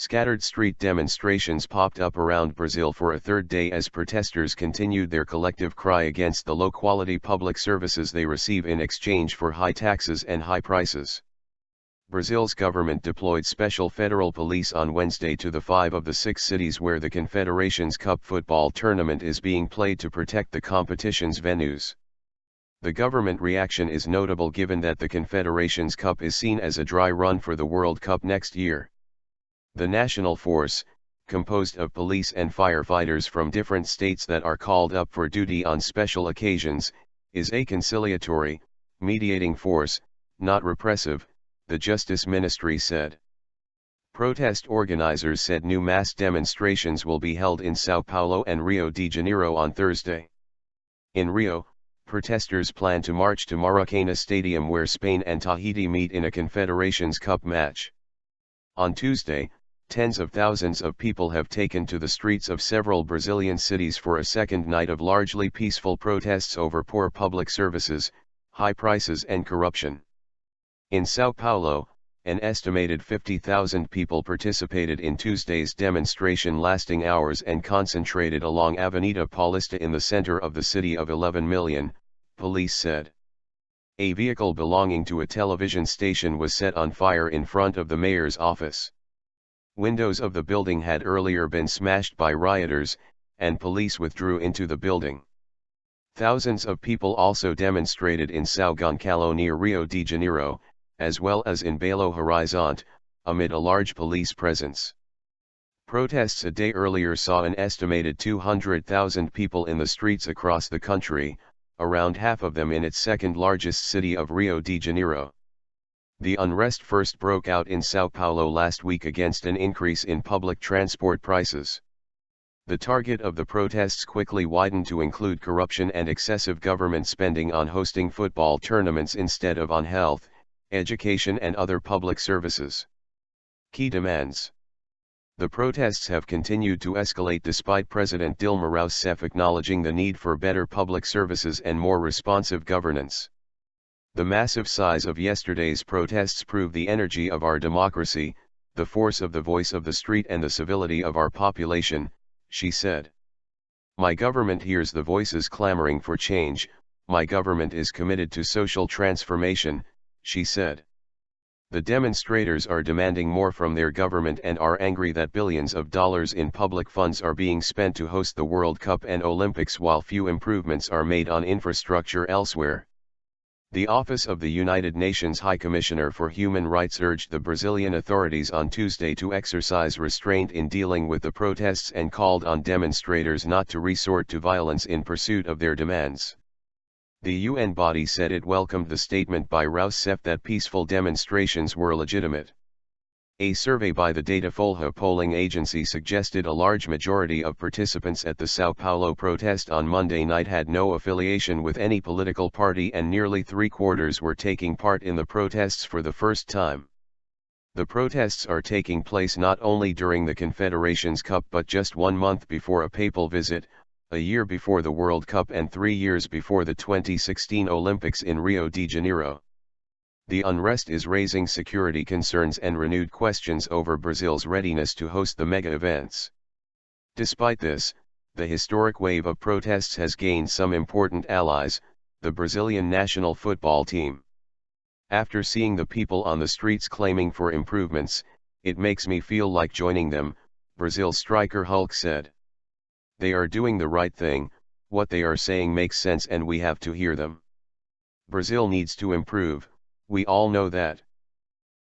Scattered street demonstrations popped up around Brazil for a third day as protesters continued their collective cry against the low-quality public services they receive in exchange for high taxes and high prices. Brazil's government deployed special federal police on Wednesday to the 5 of the 6 cities where the Confederations Cup football tournament is being played to protect the competition's venues. The government reaction is notable given that the Confederations Cup is seen as a dry run for the World Cup next year. The national force, composed of police and firefighters from different states that are called up for duty on special occasions, is a conciliatory, mediating force, not repressive, the Justice Ministry said. Protest organizers said new mass demonstrations will be held in São Paulo and Rio de Janeiro on Thursday. In Rio, protesters plan to march to Maracana Stadium where Spain and Tahiti meet in a Confederations Cup match. On Tuesday, tens of thousands of people have taken to the streets of several Brazilian cities for a second night of largely peaceful protests over poor public services, high prices and corruption. In São Paulo, an estimated 50,000 people participated in Tuesday's demonstration lasting hours and concentrated along Avenida Paulista in the center of the city of 11 million, police said. A vehicle belonging to a television station was set on fire in front of the mayor's office. Windows of the building had earlier been smashed by rioters, and police withdrew into the building. Thousands of people also demonstrated in São Gonçalo near Rio de Janeiro, as well as in Belo Horizonte, amid a large police presence. Protests a day earlier saw an estimated 200,000 people in the streets across the country, around half of them in its second-largest city of Rio de Janeiro. The unrest first broke out in São Paulo last week against an increase in public transport prices. The target of the protests quickly widened to include corruption and excessive government spending on hosting football tournaments instead of on health, education and other public services. Key demands. The protests have continued to escalate despite President Dilma Rousseff acknowledging the need for better public services and more responsive governance. The massive size of yesterday's protests prove the energy of our democracy, the force of the voice of the street and the civility of our population, she said. My government hears the voices clamoring for change, my government is committed to social transformation, she said. The demonstrators are demanding more from their government and are angry that billions of dollars in public funds are being spent to host the World Cup and Olympics while few improvements are made on infrastructure elsewhere. The Office of the United Nations High Commissioner for Human Rights urged the Brazilian authorities on Tuesday to exercise restraint in dealing with the protests and called on demonstrators not to resort to violence in pursuit of their demands. The UN body said it welcomed the statement by Rousseff that peaceful demonstrations were legitimate. A survey by the Datafolha polling agency suggested a large majority of participants at the São Paulo protest on Monday night had no affiliation with any political party and nearly three-quarters were taking part in the protests for the first time. The protests are taking place not only during the Confederations Cup but just 1 month before a papal visit, a year before the World Cup and 3 years before the 2016 Olympics in Rio de Janeiro. The unrest is raising security concerns and renewed questions over Brazil's readiness to host the mega events. Despite this, the historic wave of protests has gained some important allies, the Brazilian national football team. After seeing the people on the streets claiming for improvements, it makes me feel like joining them, Brazil striker Hulk said. They are doing the right thing, what they are saying makes sense and we have to hear them. Brazil needs to improve. We all know that.